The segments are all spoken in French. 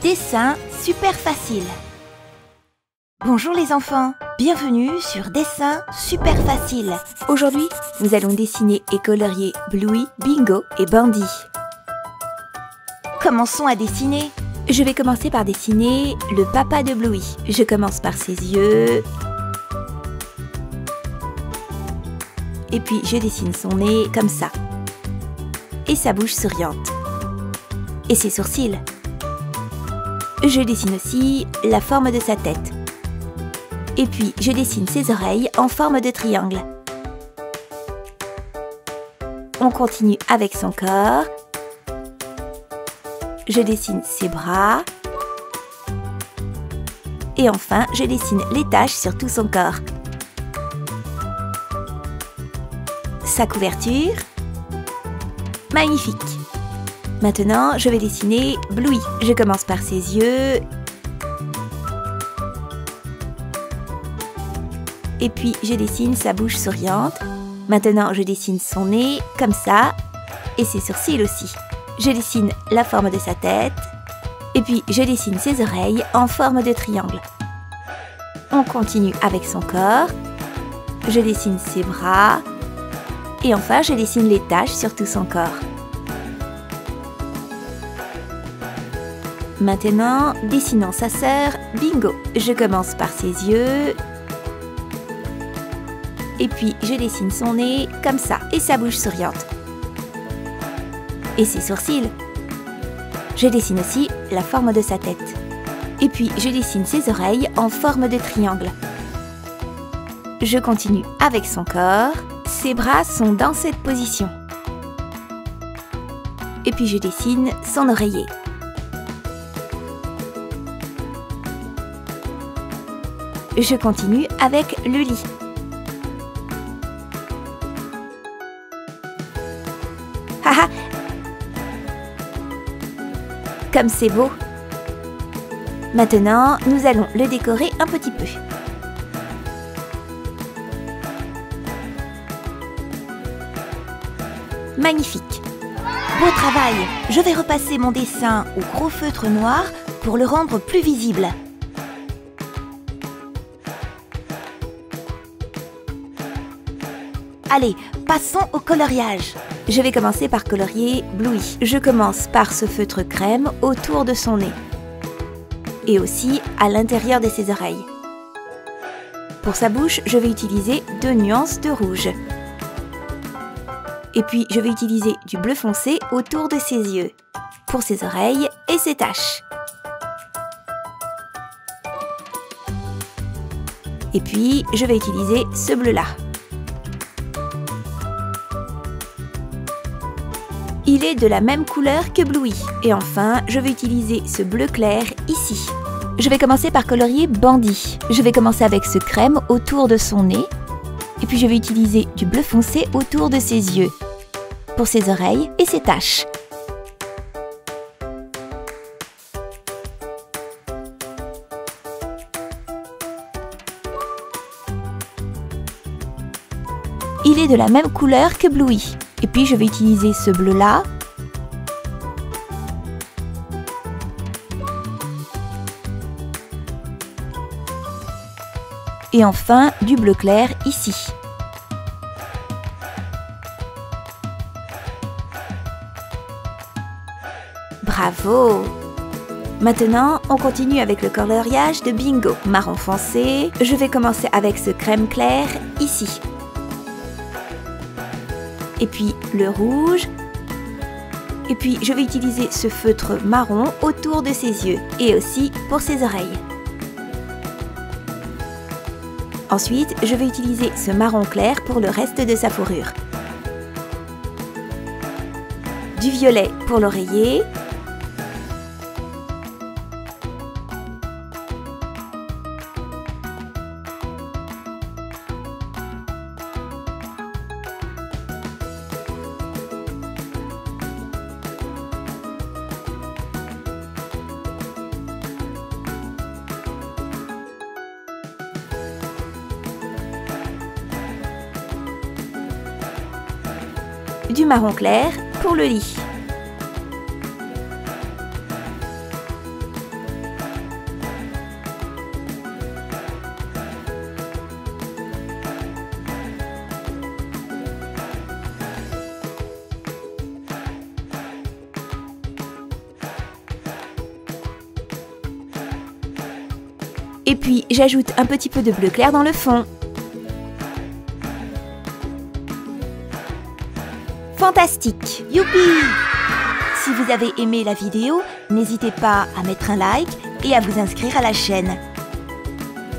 Dessin super facile. Bonjour les enfants, bienvenue sur Dessin super facile. Aujourd'hui, nous allons dessiner et colorier Bluey, Bingo et Bandy. Commençons à dessiner. Je vais commencer par dessiner le papa de Bluey. Je commence par ses yeux. Et puis je dessine son nez comme ça. Et sa bouche souriante. Et ses sourcils. Je dessine aussi la forme de sa tête. Et puis, je dessine ses oreilles en forme de triangle. On continue avec son corps. Je dessine ses bras. Et enfin, je dessine les taches sur tout son corps. Sa couverture. Magnifique! Maintenant, je vais dessiner Bluey. Je commence par ses yeux. Et puis, je dessine sa bouche souriante. Maintenant, je dessine son nez, comme ça. Et ses sourcils aussi. Je dessine la forme de sa tête. Et puis, je dessine ses oreilles en forme de triangle. On continue avec son corps. Je dessine ses bras. Et enfin, je dessine les taches sur tout son corps. Maintenant, dessinons sa sœur, Bingo. Je commence par ses yeux. Et puis, je dessine son nez, comme ça, et sa bouche souriante. Et ses sourcils. Je dessine aussi la forme de sa tête. Et puis, je dessine ses oreilles en forme de triangle. Je continue avec son corps. Ses bras sont dans cette position. Et puis, je dessine son oreiller. Je continue avec le lit. Haha! Comme c'est beau! Maintenant, nous allons le décorer un petit peu. Magnifique! Beau travail! Je vais repasser mon dessin au gros feutre noir pour le rendre plus visible. Allez, passons au coloriage. Je vais commencer par colorier Bluey. Je commence par ce feutre crème autour de son nez. Et aussi à l'intérieur de ses oreilles. Pour sa bouche, je vais utiliser 2 nuances de rouge. Et puis, je vais utiliser du bleu foncé autour de ses yeux. Pour ses oreilles et ses taches. Et puis, je vais utiliser ce bleu-là. Il est de la même couleur que Bluey. Et enfin, je vais utiliser ce bleu clair ici. Je vais commencer par colorier Bandy. Je vais commencer avec ce crème autour de son nez. Et puis je vais utiliser du bleu foncé autour de ses yeux. Pour ses oreilles et ses taches. Il est de la même couleur que Bluey. Et puis je vais utiliser ce bleu-là. Et enfin, du bleu clair ici. Bravo! Maintenant, on continue avec le coloriage de Bingo. Marron foncé. Je vais commencer avec ce crème clair ici. Et puis le rouge. Et puis je vais utiliser ce feutre marron autour de ses yeux et aussi pour ses oreilles. Ensuite, je vais utiliser ce marron clair pour le reste de sa fourrure. Du violet pour l'oreiller. Du marron clair pour le lit. Et puis j'ajoute un petit peu de bleu clair dans le fond. Fantastique! Youpi! Si vous avez aimé la vidéo, n'hésitez pas à mettre un like et à vous inscrire à la chaîne.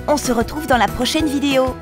On se retrouve dans la prochaine vidéo.